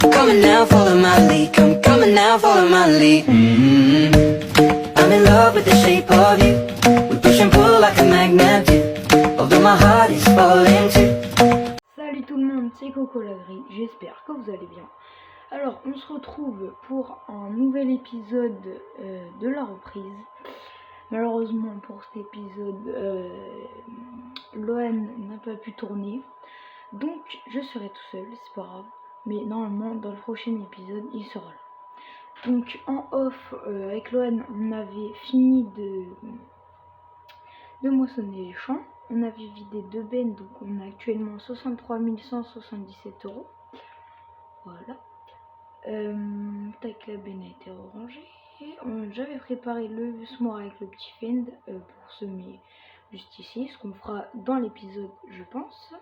Coming now, follow my lead. Come coming now, follow my lead. I'm in love with the shape of you. We push and pull like a magnet do. Although my heart is falling too. Salut tout le monde, c'est Coco la Grille, j'espère que vous allez bien. Alors on se retrouve pour un nouvel épisode de la reprise. Malheureusement pour cet épisode, Loan n'a pas pu tourner. Donc je serai tout seul, c'est pas grave. Mais normalement dans le prochain épisode il sera là. Donc en off avec Loan on avait fini de moissonner les champs. On avait vidé 2 bennes, donc on a actuellement 63 177 €. Voilà. Tac, la benne a été rangée. J'avais préparé le semoir avec le petit fend pour semer juste ici, ce qu'on fera dans l'épisode, je pense.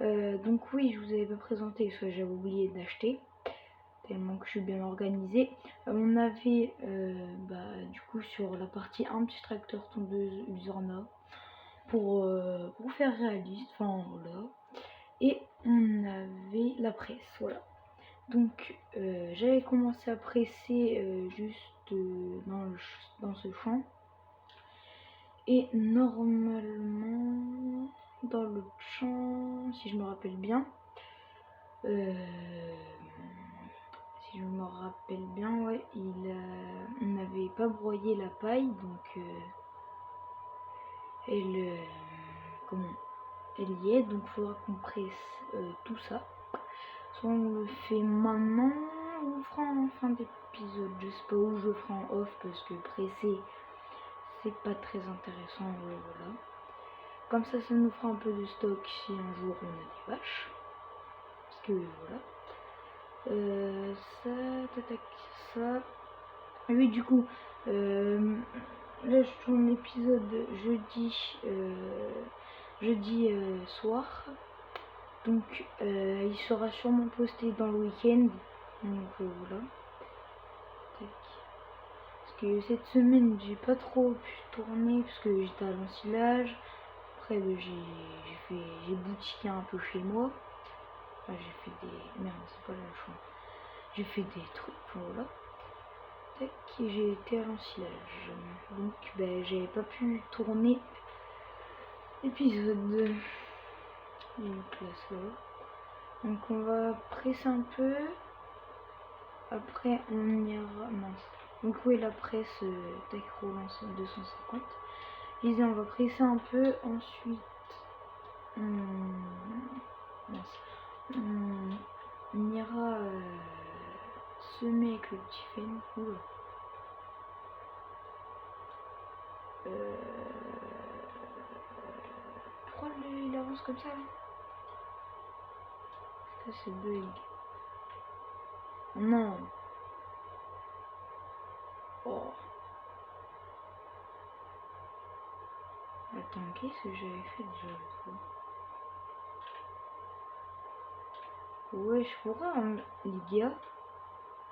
Donc oui, je vous avais pas présenté, soit j'avais oublié d'acheter, tellement que je suis bien organisée. On avait du coup sur la partie un petit tracteur tondeuse Usorna pour faire réaliste, enfin voilà. Et on avait la presse, voilà. Donc j'avais commencé à presser juste dans ce champ. Et normalement dans le champ, si je me rappelle bien, ouais, on n'avait pas broyé la paille, donc elle y est, donc il faudra qu'on presse tout ça. Soit on le fait maintenant, ou on le fera en fin d'épisode, je sais pas où je le ferai en off, parce que presser c'est pas très intéressant, voilà. Comme ça nous fera un peu de stock si un jour on a des vaches, parce que voilà. Ça. Ah oui, du coup, là je tourne l'épisode jeudi soir. Donc il sera sûrement posté dans le week-end. Donc voilà. Tac. Parce que cette semaine j'ai pas trop pu tourner parce que j'étais à l'ensilage. Après j'ai boutiqué un peu chez moi. Enfin, j'ai fait des. Merde, c'est pas la chance. J'ai fait des trucs, voilà. Tac, j'ai été à l'ensilage. Donc j'avais pas pu tourner l'épisode. Donc là ça va. Donc on va presser un peu. Après on ira. Mince. Donc oui, la presse tac roulant 250. Je disais on va presser un peu. Ensuite on ira semer avec le petit fend. Pourquoi il avance comme ça là? Ça c'est bug. Non. Oh. Attends, qu'est-ce que j'avais fait déjà ouais, je pourrais les gars.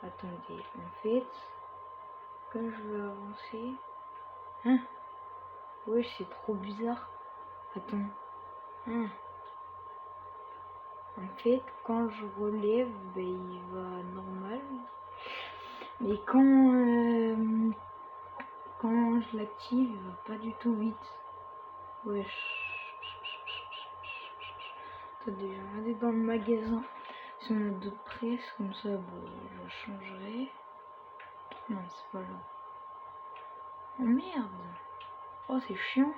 Attendez, en fait, quand je veux avancer. Hein? Ouais, c'est trop bizarre. Attends. Hein? En fait, quand je relève, il va normal. Mais quand je l'active, il va pas du tout vite. Wesh. Attendez, je vais regarder dans le magasin. Si on a d'autres presses, comme ça, je changerai. Non, c'est pas là. Oh merde! Oh, c'est chiant!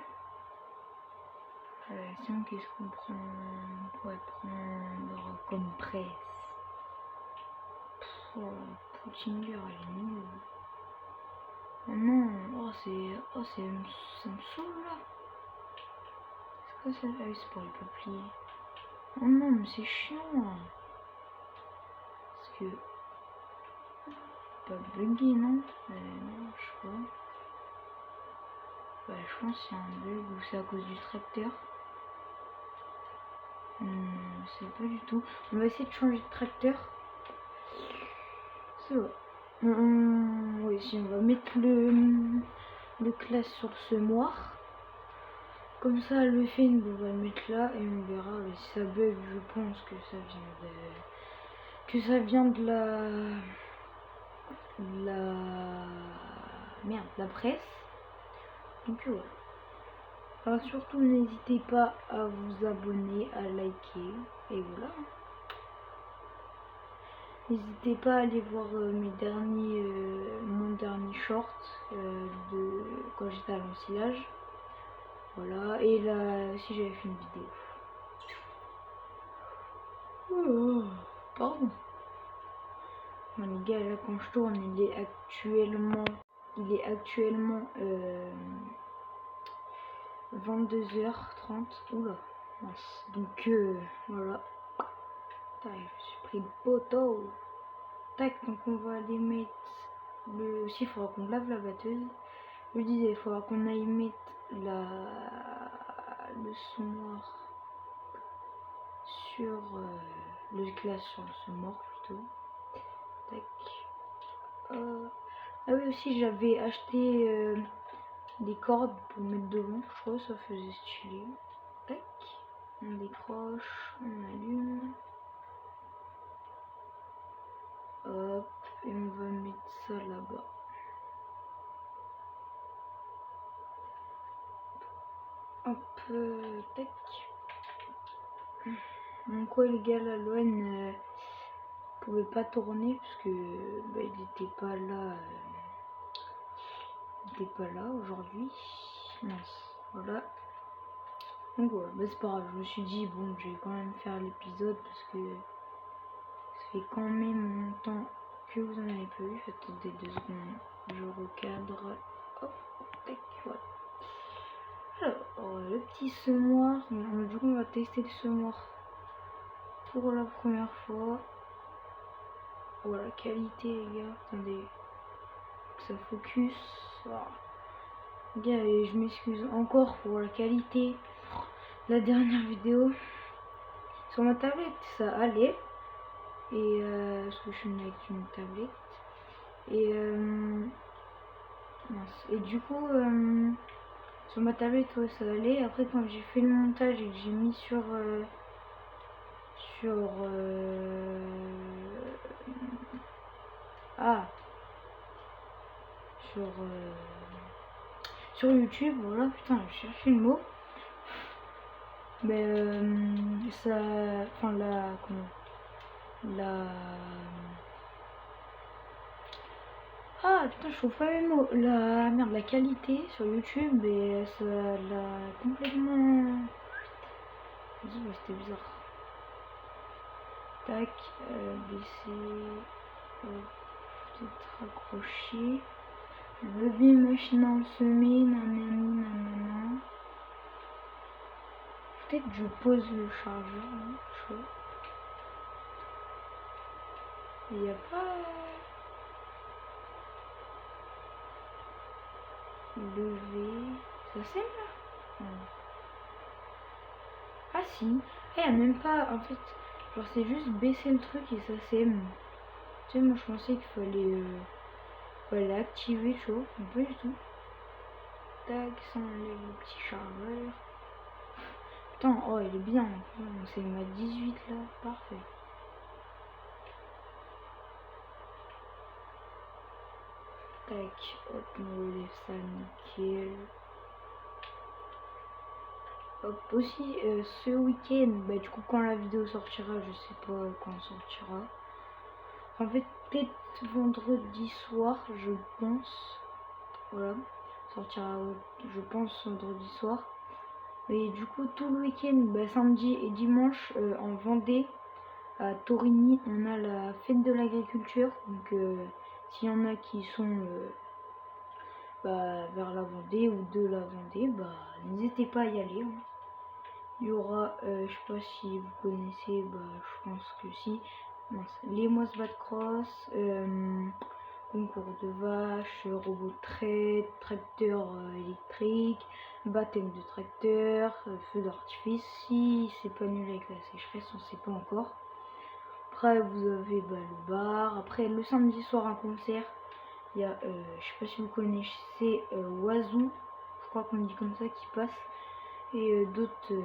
Sinon, qu'est-ce qu'on prend? On pourrait prendre comme presse. Oh, Poutinger, elle est nulle. Oh non! Ça me saoule là! C'est quoi ça? Ah oui, c'est pour les peupliers. Oh non, mais c'est chiant! Parce que. Pas bugué, non? Non, je sais pas. Je pense qu'il y a un bug ou c'est à cause du tracteur. Je sais pas du tout. On va essayer de changer de tracteur. C'est vrai. Oui, si on va mettre le classe sur le semoir. Comme ça, le fend, on va le mettre là et on verra. Si ça bug, je pense que ça vient que ça vient de la presse. Donc voilà. Alors surtout n'hésitez pas à vous abonner, à liker et voilà. N'hésitez pas à aller voir mon dernier short de quand j'étais à l'ensilage. Voilà, et là aussi j'avais fait une vidéo. Oh, pardon. Bon, les gars, là quand je tourne, il est actuellement 22h30. Oula, mince. Donc voilà. Tac, je me suis pris le poteau. Tac, donc on va aller mettre le. Aussi, il faudra qu'on lave la batteuse. Je disais, il faudra qu'on aille mettre le semoir sur le glace sur le semoir plutôt. Tac. Ah oui, aussi j'avais acheté des cordes pour mettre devant. Je crois que ça faisait stylé. Tac. On décroche, on allume. Hop, et on va mettre ça là-bas. Hop, tac. Donc ouais les gars, la Loane pouvait pas tourner parce que bah, il était pas là, aujourd'hui. Mince, voilà. Donc voilà, bah, c'est pas grave, je me suis dit bon, je vais quand même faire l'épisode parce que ça fait quand même longtemps que vous en avez pas vu. Attendez 2 secondes, je recadre. Hop, tac, voilà. Alors, le petit semoir, du coup on va tester le semoir pour la première fois. Voilà, qualité les gars, attendez, que ça focus. Voilà. Les gars, et je m'excuse encore pour la qualité. La dernière vidéo, sur ma tablette ça allait. Et parce que je suis avec une tablette. Et mince. Et du coup, sur ma tablette ouais, ça allait. Après quand j'ai fait le montage et que j'ai mis sur YouTube, voilà, putain, je cherchais le mot. Mais ça, enfin ah putain, je trouve pas mes mots. La qualité sur YouTube et ça l'a complètement. C'était bizarre. Tac, baisser, peut-être accrocher. Levier machine à semer, nanana. Peut-être je pose le chargeur, hein, chaud. Il n'y a pas. Lever. Ça sème là? Ah si. Il n'y a même pas. En fait, genre c'est juste baisser le truc et ça sème. Tu sais, moi je pensais qu'il fallait activer chaud. Mais pas du tout. Tac, ça enlève le petit chargeur. Putain, oh il est bien. C'est ma 18 là. Parfait. Tac, hop, on relève ça nickel. Hop, aussi ce week-end, bah du coup quand la vidéo sortira, je sais pas quand elle sortira. En fait peut-être vendredi soir, je pense. Voilà, sortira je pense vendredi soir. Et du coup tout le week-end, bah, samedi et dimanche en Vendée, à Torigny, on a la fête de l'agriculture. Donc s'il y en a qui sont vers la Vendée ou de la Vendée, bah n'hésitez pas à y aller. Hein. Il y aura, je sais pas si vous connaissez, bah je pense que si, les Moss Bad Cross, concours de vaches, robot de traite, tracteur électrique, baptême de tracteur, feu d'artifice. Si c'est pas nul avec la sécheresse, on sait pas encore. Après vous avez le bar. Après le samedi soir un concert. Il y a, je sais pas si vous connaissez Oiseau, je crois qu'on dit comme ça, qui passe. Et d'autres,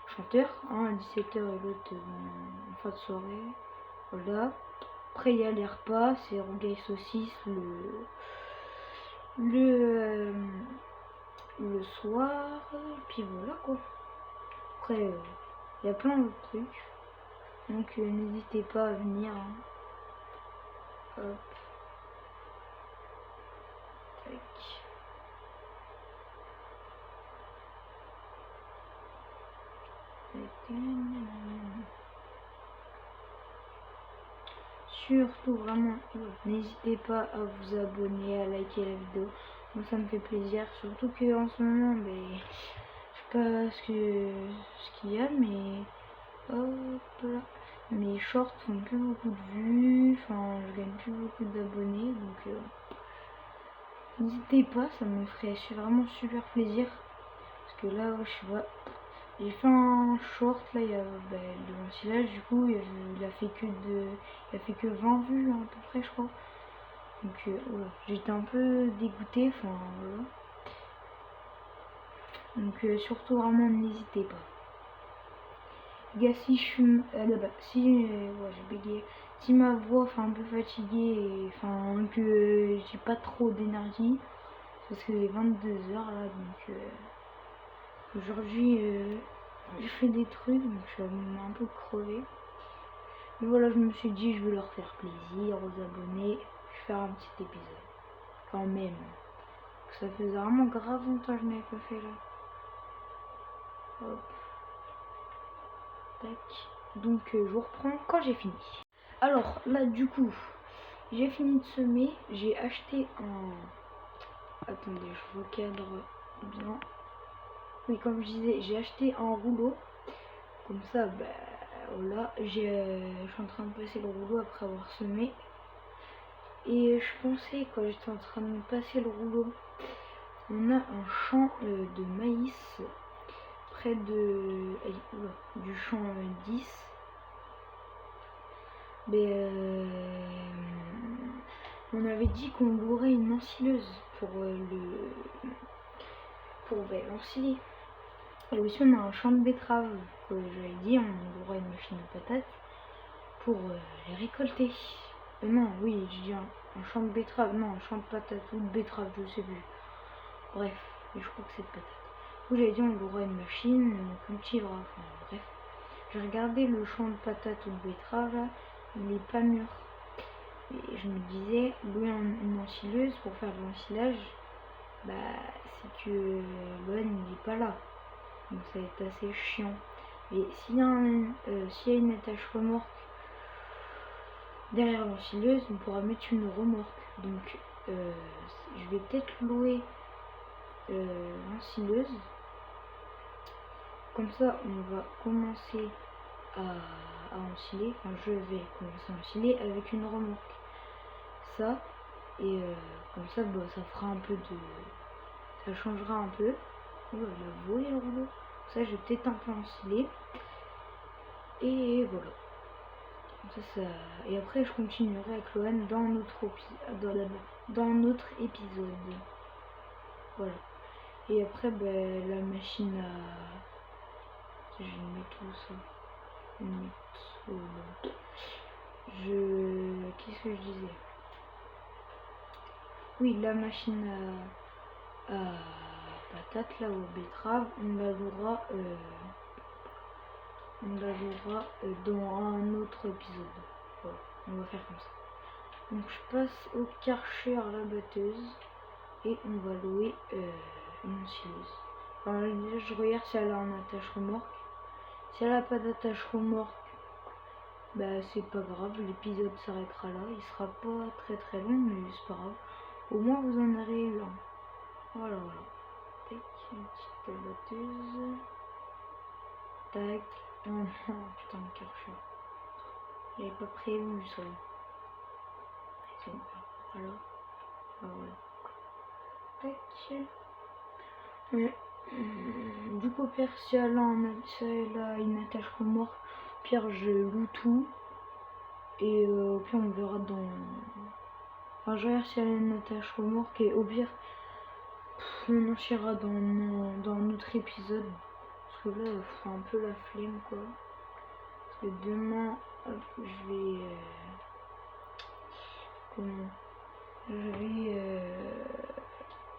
je chanteur, un à 17h et l'autre en fin de soirée. Voilà. Après il y a les repas, c'est rougail saucisse le soir, puis voilà quoi. Après il y a plein d'autres trucs, donc n'hésitez pas à venir. Hein. Hop. Tac. Surtout vraiment, n'hésitez pas à vous abonner, à liker la vidéo. Moi ça me fait plaisir, surtout que en ce moment, je sais pas ce qu'il y a, mais hop là, mes shorts font plus beaucoup de vues, enfin je gagne plus beaucoup d'abonnés, donc n'hésitez pas, ça me ferait vraiment super plaisir. Parce que là, je sais pas, j'ai fait un short là, il y a de l'ensilage, du coup il a fait que 20 vues à peu près je crois. Donc voilà, j'étais un peu dégoûtée, enfin voilà. Donc surtout vraiment n'hésitez pas. Les gars, si je suis ouais, j'ai bégayé. Si ma voix fait un peu fatiguée et enfin que j'ai pas trop d'énergie, parce que est 22h là, donc aujourd'hui j'ai fait des trucs, donc je suis un peu crevée. Mais voilà, je me suis dit je vais leur faire plaisir aux abonnés, je vais faire un petit épisode. Quand même. Ça faisait vraiment grave longtemps que je n'avais pas fait là. Hop. Tac. Donc je vous reprends quand j'ai fini. Alors là du coup, j'ai fini de semer. J'ai acheté un... Attendez, je recadre bien. Oui, comme je disais, j'ai acheté un rouleau. Comme ça, voilà. Je suis en train de passer le rouleau après avoir semé. Et je pensais, quand j'étais en train de passer le rouleau, on a un champ de maïs près de du champ 10. Mais on avait dit qu'on louerait une ensileuse pour l'ensiler. Et aussi on a un champ de betteraves que j'avais dit, on louerait une machine à patates pour les récolter. Non, oui, je dis un champ de betteraves, non, un champ de patates ou de betteraves, je sais plus. Bref, mais je crois que c'est de patates. Où j'avais dit on louerait une machine, on cultivera, enfin bref. J'ai regardé le champ de patates ou de betteraves là, il est pas mûr. Et je me disais, louer une ensileuse pour faire de l'ensilage, c'est que l'ON il est pas là. Donc ça va être assez chiant. Et s'il y a une attache remorque derrière l'ensileuse, on pourra mettre une remorque. Donc je vais peut-être louer l'ensileuse. Comme ça on va commencer à ensiler. Enfin je vais commencer à ensiler avec une remorque. Ça et comme ça ça fera un peu de... ça changera un peu. Oh, elle a volé le rouleau. Ça je vais peut-être un peu ensiler. Et voilà. Ça, et après je continuerai avec Lohan dans notre épisode. Voilà. Et après la machine à... Je vais mettre tout ça. Qu'est-ce que je disais? Oui, la machine à patates là, aux betteraves, on la louera dans un autre épisode. Voilà, on va faire comme ça. Donc je passe au Karcher la batteuse et on va louer une ensileuse. Alors déjà je regarde si elle a un attache remorque. Si elle n'a pas d'attache remorque, c'est pas grave, l'épisode s'arrêtera là. Il sera pas très long, mais c'est pas grave. Au moins vous en aurez eu un. Voilà. Tac, une petite batteuse. Tac. Oh non, putain de Karcher. J'avais pas prévu ça. Voilà. Voilà. Tac. Du coup, Pierre, si elle a une attache remorque, Pierre, je loue tout. Et au pire, on verra dans... Enfin, je regarde si elle a une attache remorque. Et au pire, on en ira dans un autre épisode. parce que là, c'est un peu la flemme quoi. Parce que demain, hop, je vais... comment je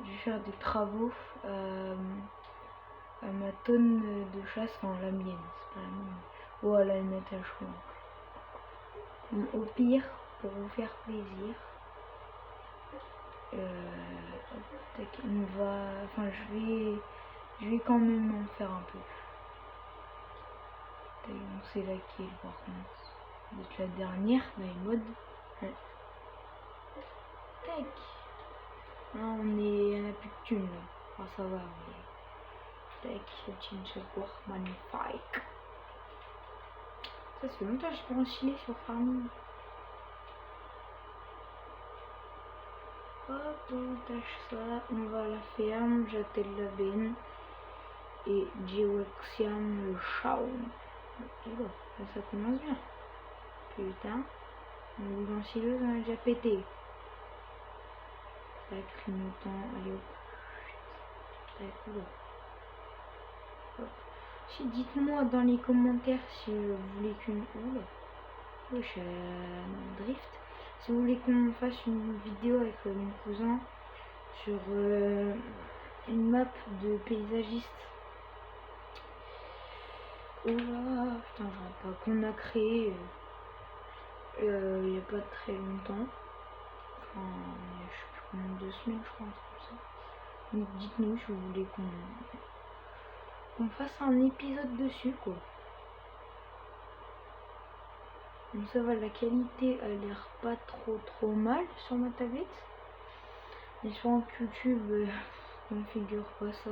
vais faire des travaux à ma tonne de chasse, enfin la mienne, c'est pas la mienne. Ou à la Natal, je crois. Bon, au pire, pour vous faire plaisir, tac, on va, enfin je vais quand même en faire un peu. Tac, on sait laquelle par contre. Donc la dernière, my mode. Ouais. Tac. Là, on a plus de thunes là. Enfin, ça va, mais. Tac, une secours magnifique. Ça fait longtemps que je peux enfiler sur Farming. Hop, on tâche ça, on va à la ferme, j'attelle la benne et Geoxiam le Shaun. Oula, ça commence bien. Putain, mon ventileuse on a déjà pété. Tac, clignotant, allez hop. Tac, oula. Hop. Si, dites-moi dans les commentaires si vous voulez qu'une... Oula. Oh, je suis en drift. Si vous voulez qu'on fasse une vidéo avec mon cousin sur une map de paysagiste. Oh là, putain, je vois pas, qu'on a créé il n'y a pas très longtemps. Enfin, je sais plus combien, 2 semaines je crois, un truc comme ça. Donc dites-nous si vous voulez qu'on fasse un épisode dessus quoi. Donc ça va, la qualité a l'air pas trop mal sur ma tablette. Mais sur YouTube, on configure pas ça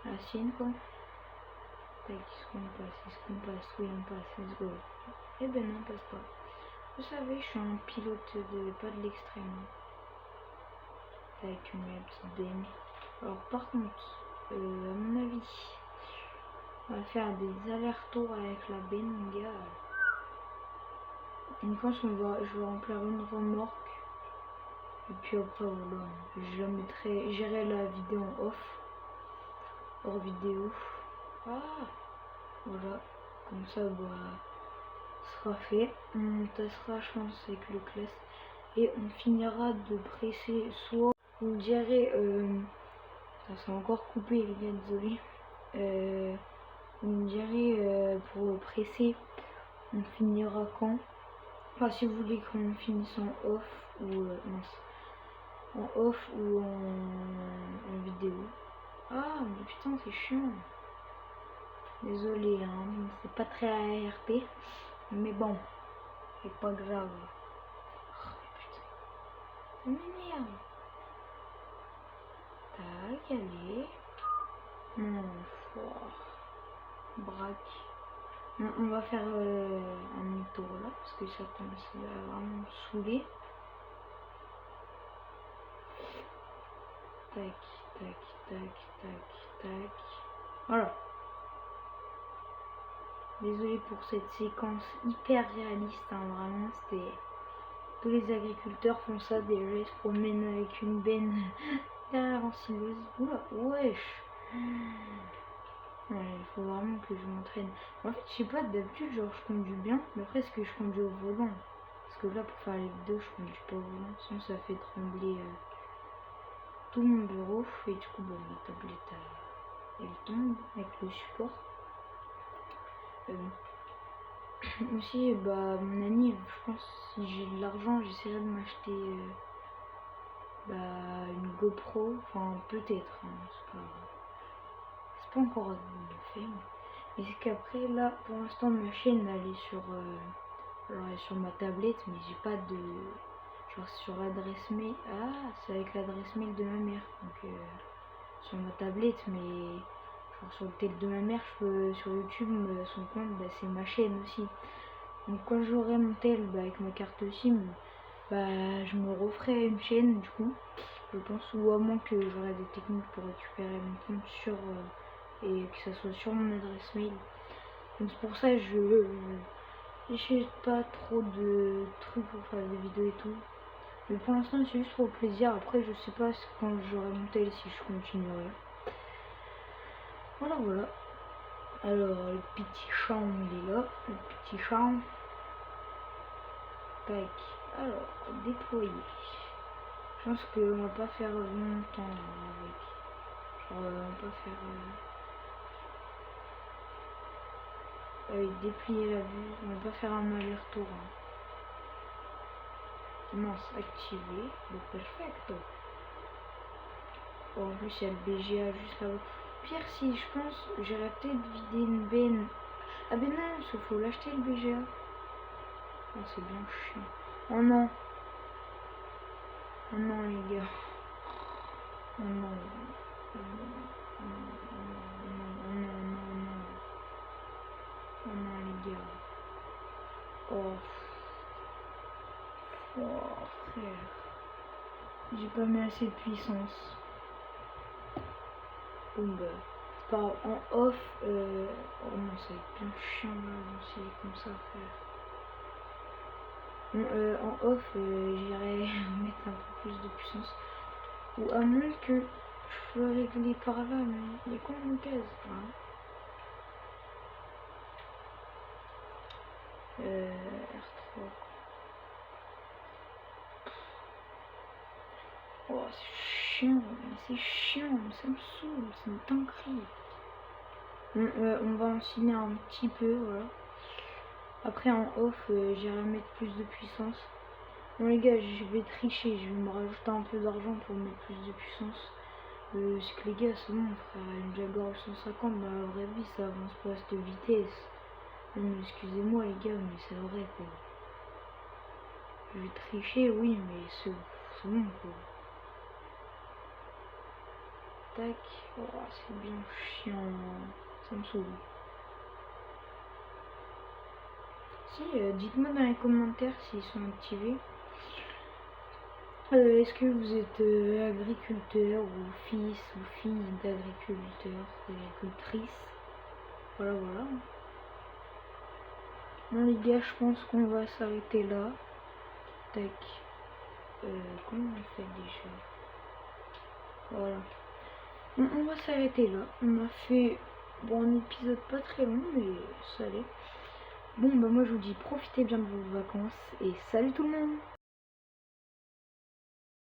à la sienne quoi. Tac, est-ce qu'on passe, oui on passe, let's go. Eh ben non, on passe pas. Vous savez, je suis un pilote pas de l'extrême. Tac, on met la petite benne. Alors par contre, à mon avis, on va faire des allers-retours avec la benne, mon gars. Une fois, je vais remplir une remorque. Et puis après, voilà, je mettrai, j'irai la vidéo en off. Hors vidéo. Ah, voilà. Comme ça, bah, sera fait. On tassera, je pense, avec le classe. Et on finira de presser soit, on dirait, ça s'est encore coupé, les gars, désolé. On dirait, pour presser, on finira quand? Enfin, si vous voulez qu'on finisse en off ou mince, en off ou en vidéo. Ah, mais putain, c'est chiant. Désolé, hein, c'est pas très ARP, mais bon, c'est pas grave. Oh, putain, ça m'énerve. Tac, allez. Non, fort. Braque. On va faire un demi-tour là parce que ça commence à vraiment me saouler. Tac, tac, tac, tac, tac. Voilà. Désolé pour cette séquence hyper réaliste, hein, vraiment c'était... Tous les agriculteurs font ça déjà, ils se promènent avec une benne derrière en sileuse. Oula, wesh. Ouais, il faut vraiment que je m'entraîne. En fait, je sais pas, d'habitude, genre, je conduis bien, mais après, est-ce que je conduis au volant? Parce que là, pour faire les vidéos, je conduis pas au volant, sinon ça fait trembler tout mon bureau. Et du coup, bon, ma tablette, elle tombe avec le support. Aussi, bah, mon ami, je pense, si j'ai de l'argent, j'essaierai de m'acheter bah, une GoPro, enfin, peut-être, hein, c'est pas encore fait, mais c'est qu'après là pour l'instant ma chaîne elle est sur alors elle est sur ma tablette, mais j'ai pas de genre sur l'adresse mail. Ah, c'est avec l'adresse mail de ma mère, donc sur ma tablette, mais genre sur le tel de ma mère, je peux sur YouTube son compte, bah, c'est ma chaîne aussi. Donc quand j'aurai mon tel bah, avec ma carte SIM, bah je me referai une chaîne du coup, je pense, ou à moins que j'aurai des techniques pour récupérer mon compte sur et que ça soit sur mon adresse mail. Donc c'est pour ça que je n'achète pas trop de trucs pour faire des vidéos et tout. Mais pour l'instant c'est juste pour le plaisir. Après je sais pas quand j'aurai mon tel si je continuerai. Voilà, voilà. Alors, le petit champ, il est là. Le petit champ. Tac. Alors, déployer. Je pense qu'on va pas faire longtemps avec. Genre, on va pas faire... déplier la vue. On va pas faire un aller-retour. Hein. Commence activé. Donc, perfect. Oh, en plus, il y a le BGA juste là-haut. Pire, si je pense, j'aurais peut-être vidé une benne. Ah ben non, il faut l'acheter le BGA. Oh, c'est bien chiant. Oh non. Oh non, les gars. Oh non. Oh non, oh non, oh non, oh non, les gars. Oh. Oh, frère. J'ai pas mis assez de puissance. Bon bah, c'est pas grave. En off, oh non, ça va être bien chiant là, c'est comme ça, frère. Bon, en off, j'irai mettre un peu plus de puissance. Ou à moins que je peux régler par là, mais il y a quoi une case hein. R3. Oh, c'est chiant, ça me saoule, c'est une dinguerie. Bon, on va enchaîner un petit peu, voilà. Après en off, j'irai mettre plus de puissance. Bon les gars, je vais tricher, je vais me rajouter un peu d'argent pour mettre plus de puissance. C'est que les gars, c'est bon frère, une Jaguar 150 dans la vraie vie, ça avance pas à cette vitesse. Non, excusez-moi les gars, mais c'est vrai quoi. Je vais tricher, oui, mais c'est bon quoi. Tac, oh, c'est bien chiant, ça me saoule. Si, dites-moi dans les commentaires s'ils sont activés. Est-ce que vous êtes agriculteur ou fils ou fille d'agriculteur, d'agricultrice? Voilà, voilà. Bon les gars, je pense qu'on va s'arrêter là. Tac. Comment on fait déjà? Voilà. Bon, on va s'arrêter là. On a fait bon, un épisode pas très long, mais ça allait. Bon, bah moi je vous dis profitez bien de vos vacances et salut tout le monde!